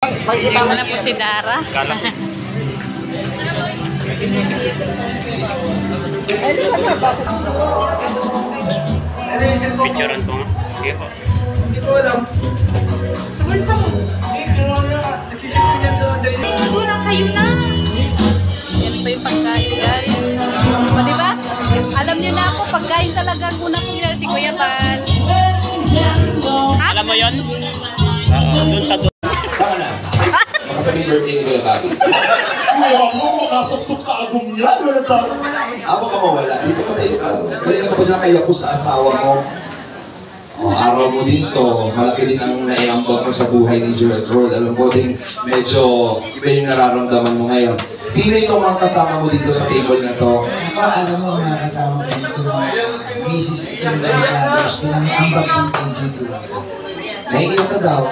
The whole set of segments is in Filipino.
Wala po si Dara. Picturean ko nga. Sige po. Hindi ko alam. Sugal sa mo. Hindi lang sa'yo na. Yan pa yung pagkain, guys. O, diba? Alam niyo na ako, pagkain talaga ang unang kilala si Kuya Bal. Alam mo yun? Doon sa doon. Baka na. Baka sabihin birthday ni Kuya Bobby. Ewan mo, makasuksok sa agong yan. Wala tayo. Baka mawala. Dito ka tayo. Kanina ka pa dyan kaya po sa asawa mo. Araw mo dito, malaki din ang naiambag mo sa buhay ni Gertrude. Alam ko din, medyo iba yung nararamdaman mo ngayon. Sino itong mga kasama mo dito sa table na to? Ako, alam mo, mga kasama ko dito mga Mrs. and brothers na may ambag ng KJ Duwata. Naiiyak ka daw.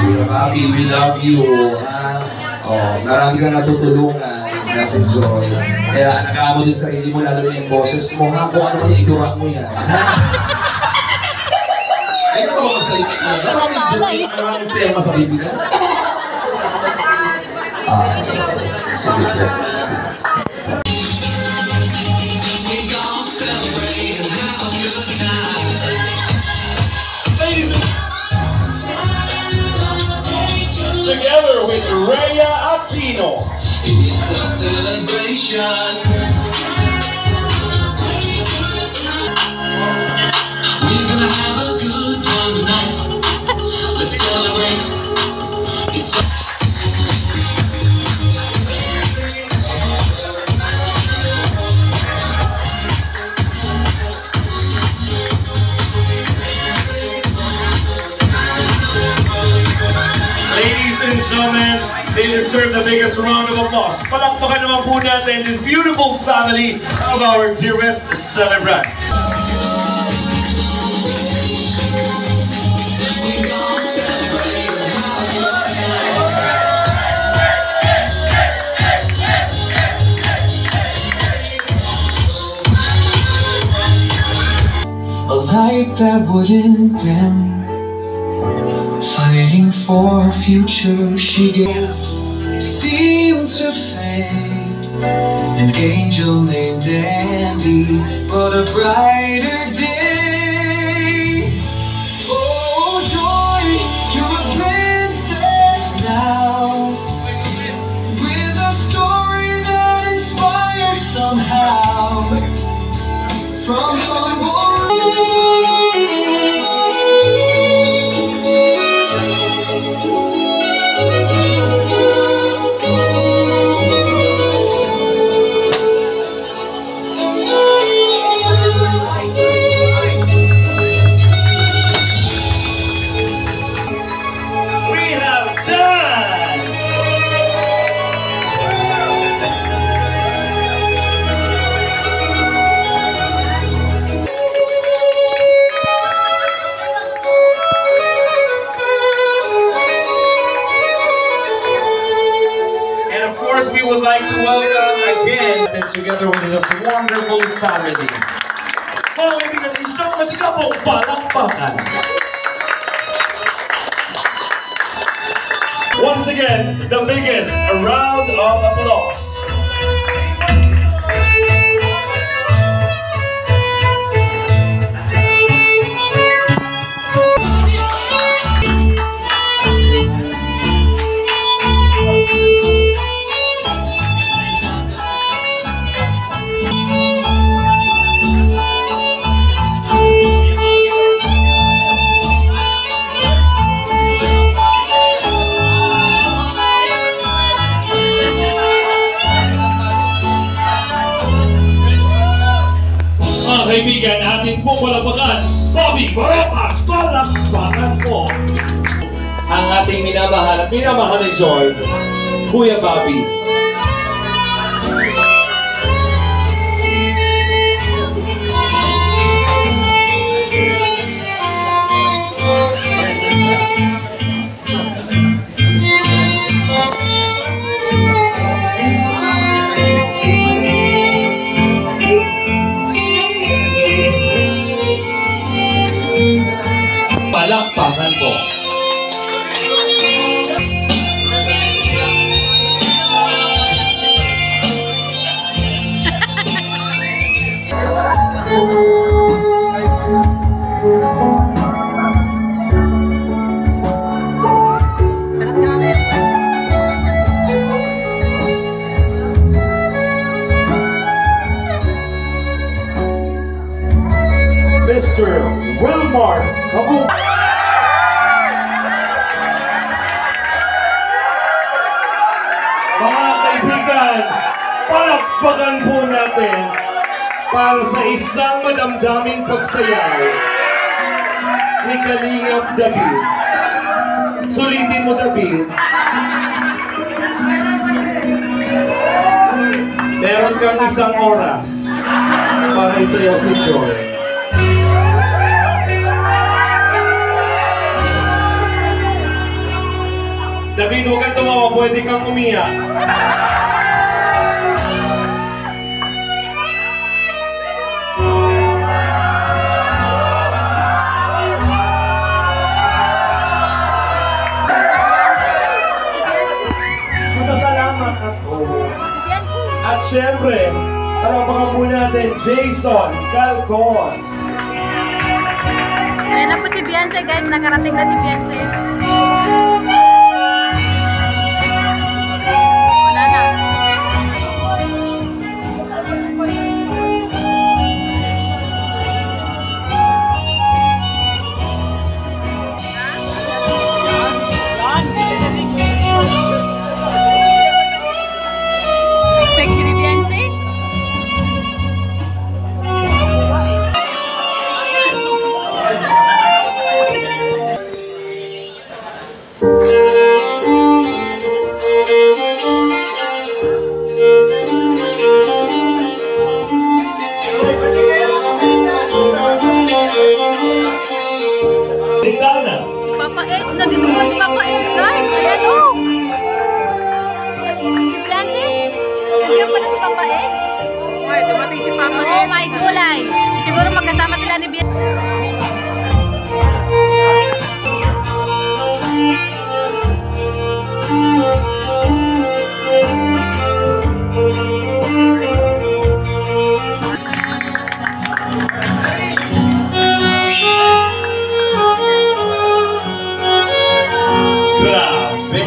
Kuya Bobby, we love you. Marami kang natutulungan na si Joy. Kaya nakaamo din sarili mo, lalo na yung boses mo, ha? Kung ano man yung idura mo yan, ha? Ay, ito ba magsalita ka na? Maraming tema sa Biblia. Sige po. Together with Rhea Aquino. It's a celebration. We're gonna have a good time tonight. Let's celebrate. It's Gentlemen, they deserve the biggest round of applause. Palakpakan naman po natin this beautiful family of our dearest celebrant. a light that wouldn't dim. Fighting for a future she gave seemed to fade. An angel named Andy brought a brighter day. Oh joy, you're a princess now, with a story that inspires somehow. From humble we would like to welcome again and together with this wonderful family. Mga kaibigan, isang masigapong palakpakan. Once again, the biggest round of applause. Kaibigan, atin pong palakpakan, Bobby Baraka, palakpakan po. Ang ating minamahal at minamahal ni George, Kuya Bobby. Mga kaibigan, palakpakan po natin para sa isang madamdaming pagsayaw ni Kalingap David. Sulitin mo, David. Meron kang isang oras para isayaw si Joy. David, huwag kang tumawa, pwede kang umiyak. Masasalamat ako. At syempre, palakpakan po natin Jason Calcon. Ayan na po si Beyonce guys, nakarating na si Beyonce. Wala na. Sexy ni Beyonce. Tigana. Papa Ed, nandito po si Papa Ed guys. Ayan o. Beyonce, nandiyan pala si Papa Ed. Ay, dumating si Papa Oh my gulay. Siguro magkasama sila ni Beyonce. Grabe.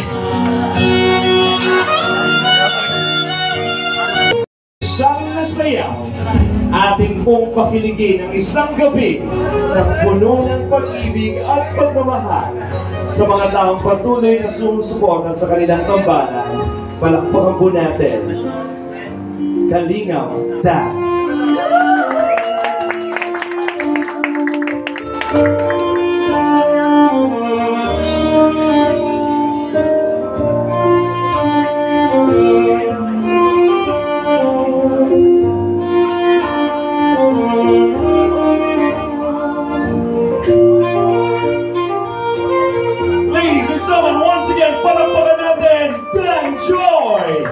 Siyang nasayaw, ating pong pakiligin ang isang gabi ng puno ng pag-ibig at pagmamahal sa mga taong patuloy na sumusuporta sa kanilang tambalan. Palakpakan po natin Kalingap Dad. Ladies and gentlemen, once again, palakpakan natin Dan Joy!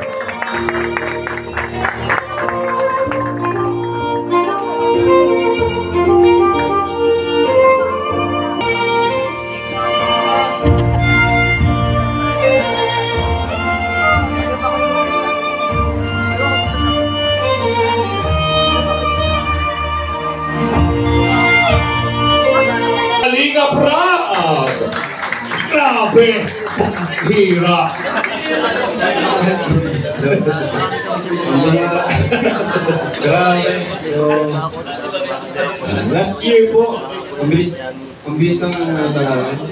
Kalingap Raab! Grabe! Hira! Grabe. So, last year po, ang bilis ng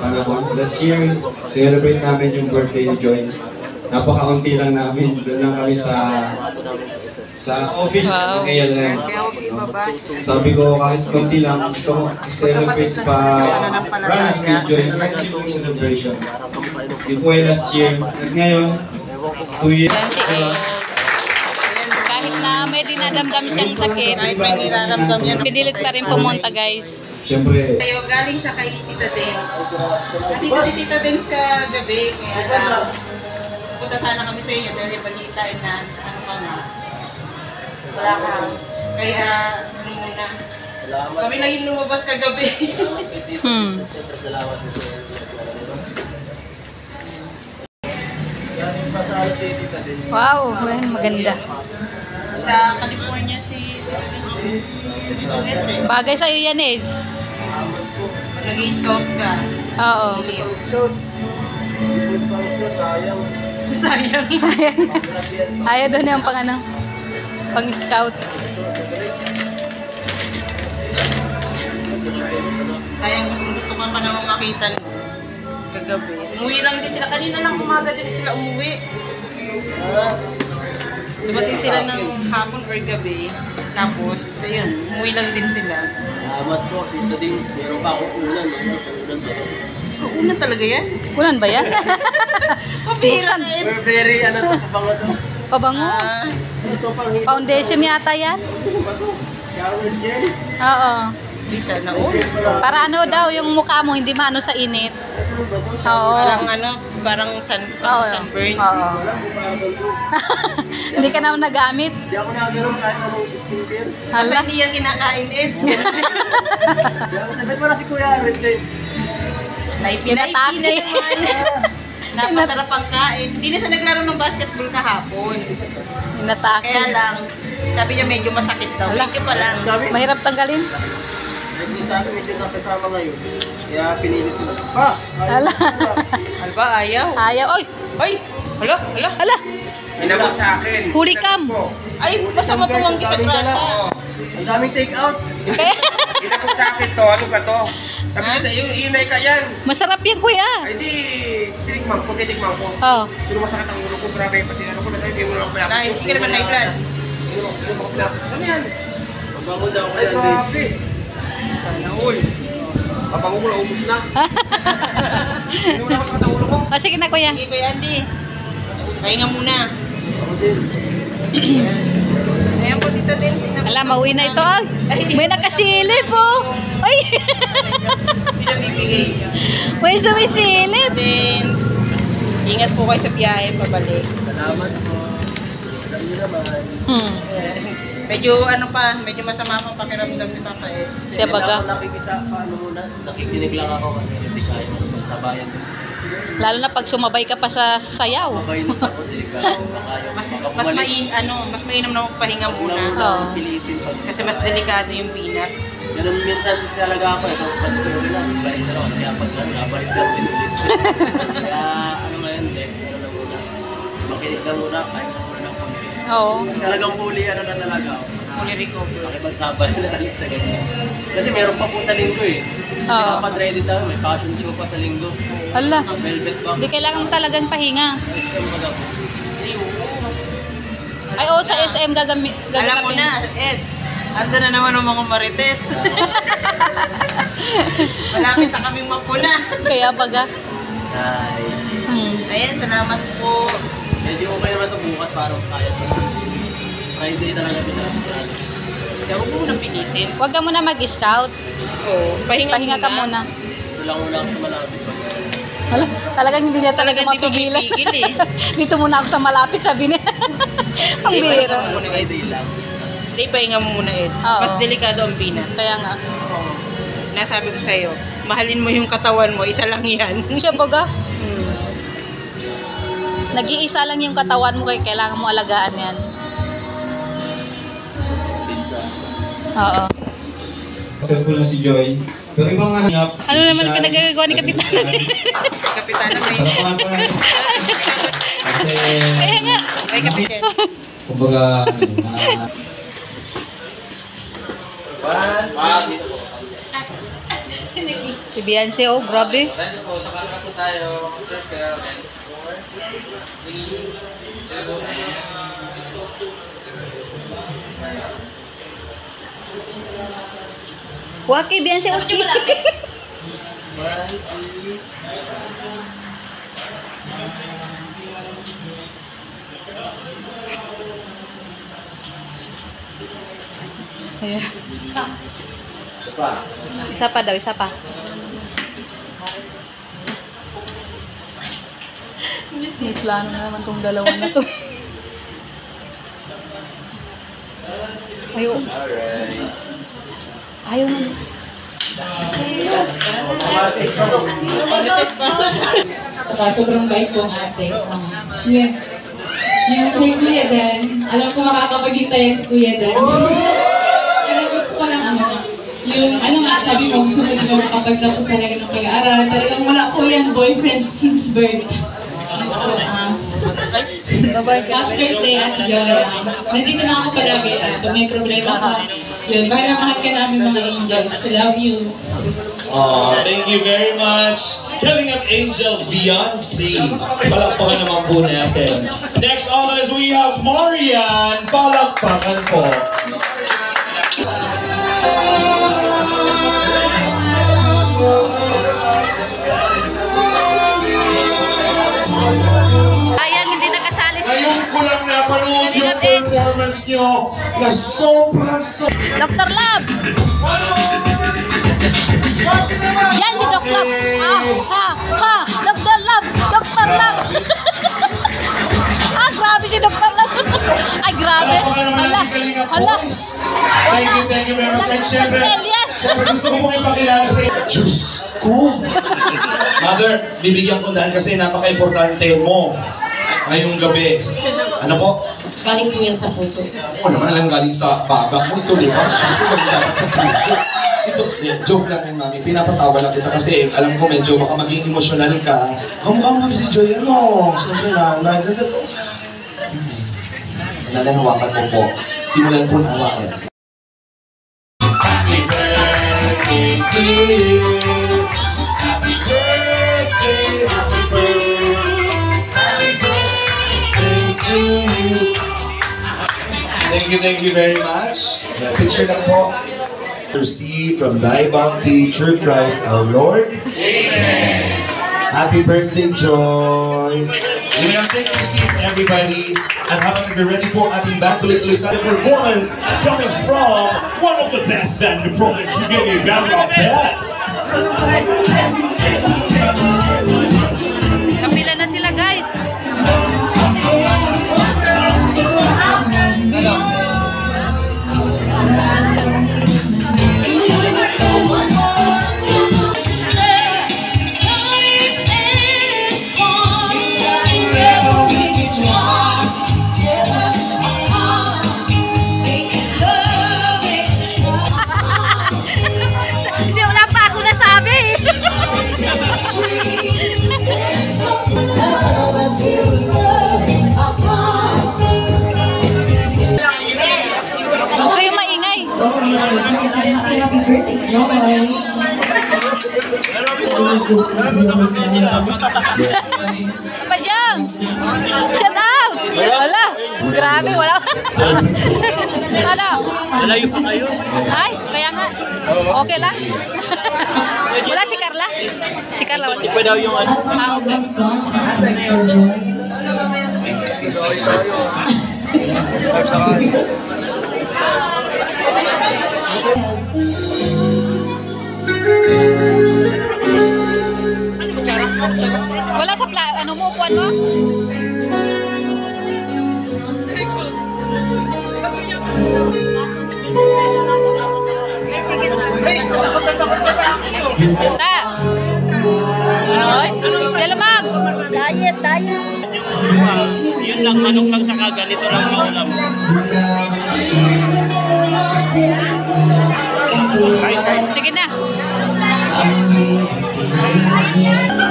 panahon. Last year, celebrate namin yung birthday ni Joy. Napakaunti lang namin. Doon lang kami sa office ng ALM. Sabi ko, kahit konti lang, gusto ko i-celebrate pa Ranas kay Joy. Kahit simple celebration. Yun po ay last year. At ngayon, 2 years. Yan si Ed. Kahit na may dinadamdam siyang sakit, may niraramdam yan. pinilit pa rin pumunta guys. Siyempre, Kayo, galing siya kay Tita Dens. Nandito si Tita Dens kagabi. Kaya punta sana kami sa inyo dahil balita na ano ka na. Wala ka. Kaya ano muna. Kami naging lumabas kagabi. Wow, maganda. Sa California si Bagay sa'yo yan, Eds. nag-i-scout ka. Oo. Sayang. Sayang. Ayaw doon yung pang-scout. Sayang gusto ko pa naman makita kagabi. Umuwi lang din sila. Kanina lang umaga din sila umuwi. Dumating sila ng hapon or gabi. Tapos, ayun, umuwi lang din sila. Salamat po, Tito Dings. Meron pa akong ulan. Ulan talaga. Una talaga yan? Ulan ba yan? Buksan. We're very, pabango to. Pabango. Ito pang hito. Foundation yata yan. Showers gel. Oo. Di sana all. Para ano daw, yung mukha mo hindi maano sa init. Oo. Parang Oo. sunburn. Oo. Hindi ka naman nagamit. Hindi ako nagano'n kahit anong skincare. Hala. Hindi yan kinakain, Eds. Hindi ako sabihin mo na si Kuya Red say, Inatake. Napasarap ang kain. Hindi na siya naglaro ng basketball kahapon. Inatake. Kaya lang, sabi niya medyo masakit daw. Hala. Thank you pa lang. Mahirap tanggalin. hindi sa akin medyo nakasama ngayon. Kaya pinilit ko. Pa! Hala. Alba, ayaw. Ayaw. Oy. Ay! Hala, hala. Hala. Inabot sa akin. Huli cam. Ay, basta matumanggi sa grasa. Ang daming take out. Kaya, Inabot sa akin to. Ano ba to? Sabi nila, yun ka yan. masarap yan, kuya. Ay di, tinikman ko. Oh. Pero masakit ang ulo ko. Grabe, pati ano ko na tayo. Hindi mo lang Nay, hindi ka naman high blood. Ano yan? Mabango daw ko Ay, yan. grabe. Sana all. Pabango ko na, ubus na. Hindi mo lang masakit ang ulo ko. Oh, sige na, kuya. Sige, Kuya Andy. Pahinga muna. Ayan po, Tito Del. Ala, mauwi na ito. Ay, may nakasilip, oh. Ay. Pinabibigay niya. May sumisilip. Dens. Ingat po kayo sa biyahe pabalik. Salamat po. Alam niyo naman. Medyo medyo masama pa pakiramdam ni Papa S. Siya baga. Nakikinig lang ako kasi hindi kaya magsabayan. Lalo na pag sumabay ka pa sa sayaw. Mabay na ako, delikado. Mas mainam na magpahinga muna. Oo. Pilitin pag Kasi mas delikado yung peanut. ganun minsan talaga ako ito. Pag tuloy na, balik na ako. Kaya pag nabalik lang din ulit. Kaya ngayon, lang muna. Makinig lang muna, kahit na muna ng konti. Oo. Talagang fully na talaga ako. Fully recover. Makipagsabay na ulit sa ganyan. Kasi meron pa po sa linggo eh. Oo. Dapat ready tayo, may fashion show pa sa linggo. Ala. Ang velvet box. Hindi kailangan mo talagang pahinga. SM mga po. Ay, oo, sa SM Alam mo gagalapin. na, Ed. Ando na naman ang mga marites. Malapit na kaming mapuna. Kaya baga. Ay. Ayan, salamat po. Medyo okay naman ito bukas parang kaya po. Friday talaga pinag-sigurado. Kaya huwag mo nang pinitin. Huwag ka muna mag-scout. Oo, Pahinga ka muna. Ito lang muna ako sa malapit. Wala, talagang hindi niya talaga Talagang di mapigilan. mapipigil eh. Dito muna ako sa malapit, sabi niya. Ang bihira. Friday lang. Hindi, pahinga mo muna, Ed. Oo. Mas delikado ang peanut. Kaya nga. Nasabi ko sa'yo, mahalin mo yung katawan mo, isa lang yan. Siya baga. Nag-iisa lang yung katawan mo, kaya kailangan mo alagaan yan. Oo. Successful na si Joy. Pero ibang ano Naman pinagagawa ni Kapitan? Kapitana may... Sarapan ko lang. Kasi... Kaya nga. May kapitan. Kumbaga, Si Beyonce, oh, grabe. Wah, kay Beyonce, okay. Ayan. Isa pa daw, isa pa. May plano na naman tong dalawa na to. Ayaw. Ayaw na. Saka sobrang bait po ang ate. Yan. Yung kay Kuya Dan, alam ko makakapagintay yan si Kuya Dan. Pero gusto ko lang yung sabi mo, gusto mo din makapagtapos talaga ng pag-aaral. Talagang wala po yan boyfriend since birth. Happy birthday, Ate Joy. Nandito na ako palagi. Pag may problema ka, yun, para mahal ka namin mga angels. Love you. Thank you very much. Telling of Angel Beyonce. Palakpakan naman po natin. Next on as we we have Marian. Palakpakan po. Ayan, hindi nakasali si Ngayon ko lang napanood yung performance nyo na sobrang Dr. Love. Yan si Dr. Love. Dr. Love. Dr. Love. Grabe si Dr. Love. Ay, grabe. Hala. Thank you very much. And syempre, gusto ko mong ipakilala sa inyo. Diyos ko! Mother, bibigyan ko dahil kasi napaka-importante mo ngayong gabi. Ano po? Galing po yan sa puso. Oo naman, alam galing sa baga mo. Ito, di ba? Siyempre, galing dapat sa puso. Ito, joke lang yan, mami. Pinapatawa lang kita kasi alam ko medyo baka maging emosyonal ka. Kamukha mo si Joy, ano? Siyempre na, ganda to. Nanahawakan mo po. Simulan po na hawakan. Happy birthday to you. Happy birthday, happy birthday. Happy birthday to you. Thank you very much. Picture lang po. Receive from thy bounty through Christ our Lord. Amen. Happy birthday, Joy. You may now take your seats, everybody. And habang nag-ready po ang ating band, tuloy-tuloy tayo. Performance coming from one of the best band in the province. We give you very our best. Kapila na sila, guys. Hindi, wala pa ako nasabi. Huwag kayong maingay. Happy birthday, Joy. Papa Jams! Shout out! Wala! Grabe, wala. Ano? Malayo pa kayo. Ay, kaya nga. Okay lang. Wala si Carla? Si Carla wala? Iba daw yung ano. Okay. Wala sa ano mo, upuan mo? Ta! Ay, Delamag! Diet! Yun lang, manok lang sa kaganito lang maulam. Sige na!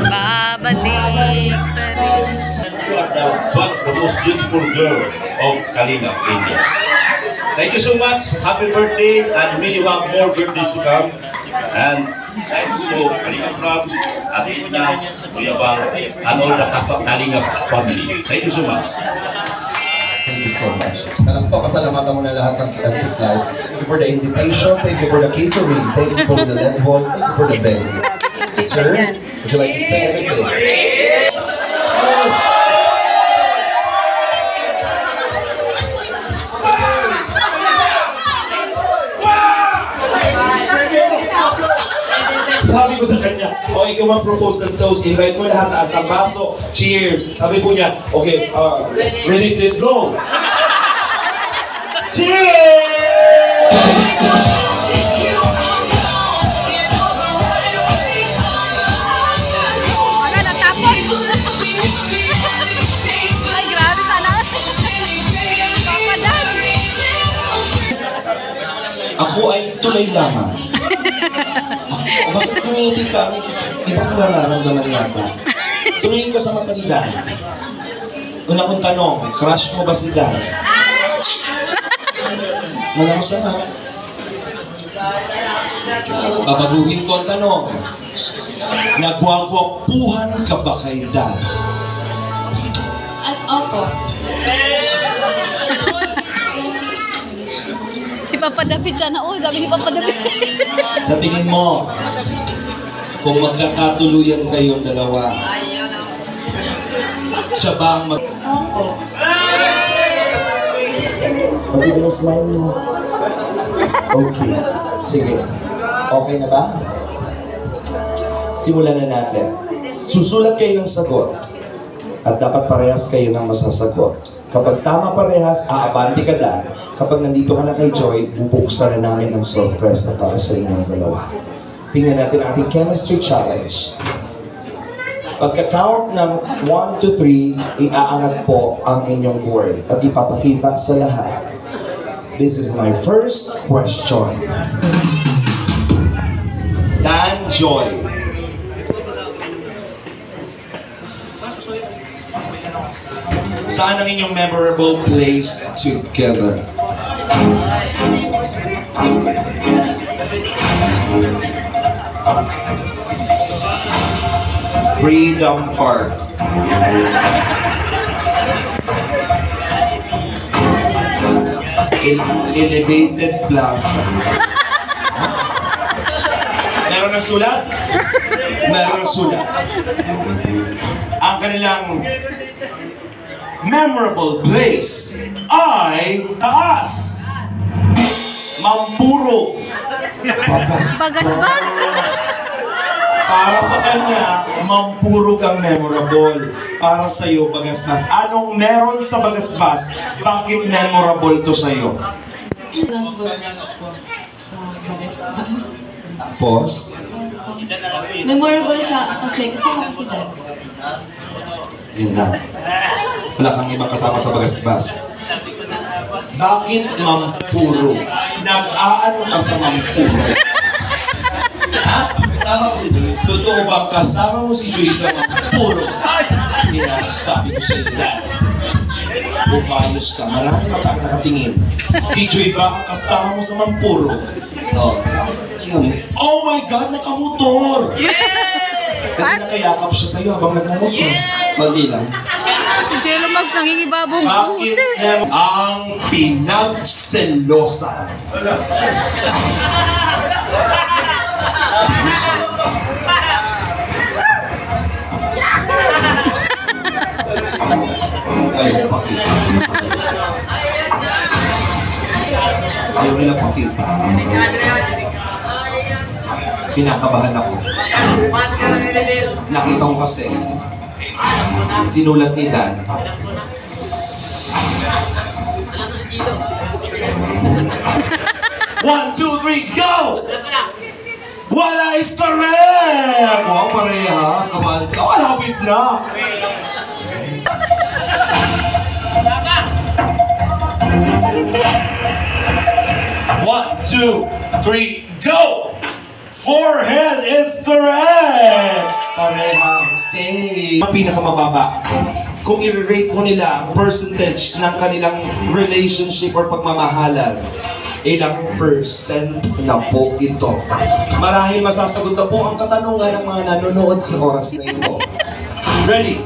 Babalik pa rin. You are the most beautiful girl of Kalinga, India. Thank you so much. Happy birthday, and may you have more birthdays to come. And thanks to Kalinga Prab, Ate Ina, Kuya Bang, and all the Kalinga family. Thank you so much. Thank you so much. Pasalamatan mo na lahat ng Kitan Supply. Thank you for the invitation. Thank you for the catering. Thank you for the LED hall. Thank you for the venue. Sir, would you like to say anything? Sabi ko sa kanya, ikaw mag-propose ng toast, invite mo lahat, taas ang baso, cheers. Sabi po niya, okay, ready, set, go! Cheers! Wala, natapos. Ay, grabe sana. Papa Dan. Ako ay tulay lamang. Bakit kumiti ka? Ibang nararamdaman yata. Tumingin ka sa mata ni Dan. Una kong tanong, crush mo ba si Dan? Wala masama. Babaguhin ko ang tanong. Nagwagwapuhan ka ba kay Dan? At opo. Papa David sana. Oh, sabi ni Papa David. Sa tingin mo, kung magkakatuluyan kayong dalawa, siya ba ang Opo. Pati ba yung smile mo? Okay. Sige. Okay na ba? Simulan na natin. Susulat kayo ng sagot. At dapat parehas kayo ng masasagot. Kapag tama parehas, aabante ka daan. Kapag nandito ka na kay Joy, bubuksan na namin ng sorpresa para sa inyong dalawa. Tingnan natin ang ating chemistry challenge. Pagka-count ng 1 to 3, iaangat po ang inyong board at ipapakita sa lahat. This is my first question. Dan, Joy. Saan ang inyong memorable place together? Freedom Park. Elevated Plaza. Meron ng sulat? Meron ng sulat. Ang kanilang memorable place ay taas. Mampuro. Bagasbas. Para sa kanya, mampurog ang memorable. Para sa iyo, Bagasbas. Anong meron sa Bagasbas? Bakit memorable to sa iyo? Nag-vlog po sa Bagasbas. Pause. Memorable siya kasi kasama ko si Dad. Yun lang. Wala kang ibang kasama sa Bagasbas. Bakit mampuro? Nag-aano ka sa mampuro? Ha? Kasama mo si Joy? Totoo bang kasama mo si Joy sa mampuro? Sinasabi ko sa iyo, Dad. Bumayos ka. Maraming mata ang nakatingin. Si Joy ba ang kasama mo sa mampuro? Oo. Oh my God! Nakamotor! Kasi nakayakap siya sa'yo habang nagmamotor. Hindi lang. Si Jello Mag nangingibabong Bakit ang pinagselosa? Ayaw pakita. Ayaw nila pakita. Kinakabahan ako. Nakita ko kasi sinulat ni Dan. One, two, three, go! Wala is correct! Wow, parehas. Kapal ka. Malapit na. One, two, three, go! Forehead is correct! Parehas. Same. Ang pinakamababa. Kung i-rate mo nila ang percentage ng kanilang relationship or pagmamahalan, ilang percent na po ito? Marahil masasagot na po ang katanungan ng mga nanonood sa oras na ito. Ready?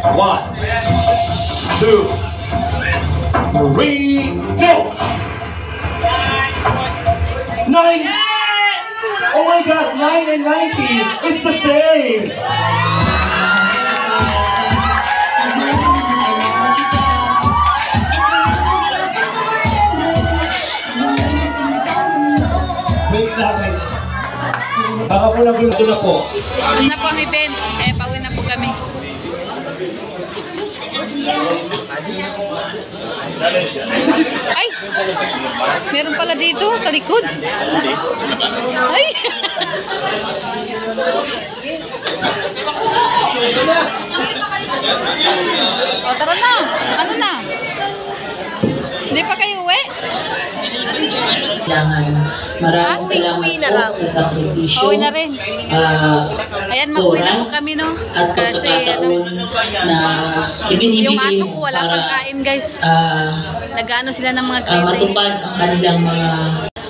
1, 2, 3, go! 9! Oh my God, 9 and 90 is the same! Wait natin. Baka po nagulo na po. Tapos na po ang event. Eh, pauwi na po kami. Ay! Meron pala dito sa likod. Ay! O, tara na. Ano na? Hindi pa kayo uwi? Maraming salamat po sa sakripisyo. Uwi na rin. Ayan, mag-uwi na po kami, no? At Kasi, na ibinibigay yung aso ko, wala pang kain, guys. Nag-ano sila ng mga grade. matupad ang kanilang mga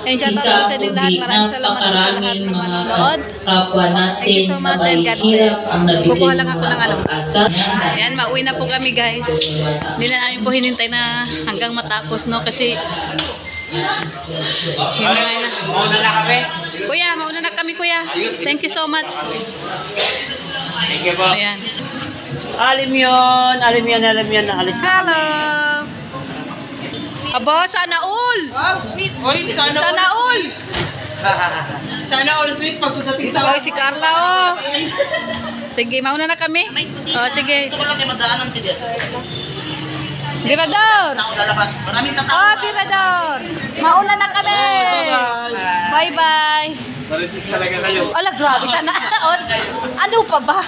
And shout out sa inyo lahat. Maraming salamat sa lahat ng manonood. kapwa natin Thank you so na much and God mahihirap bless. ang nabili Kukuha lang ako ng ano. pag-asa. Ayan, mauwi na po kami, guys. Hindi na namin po hinintay na hanggang matapos, no? Kasi Mauna na kami. Kuya, mauna na kami, kuya. Thank you so much. Thank you po. Ayan. Alim yun. Alis na Hello. Aba, sana all. sweet. Oy, Sana all. Sana all sweet pagdating sa... Oy, si Carla, oh. Sige, mauna na kami. Oh, sige. Ito ko lang kayo magdaanan ka dyan. Birador. Ako lalabas. Maraming tatao. Oh, Birador. Mauna na kami. Bye-bye. Maritis talaga kayo. Ala, grabe sana. Ano pa ba?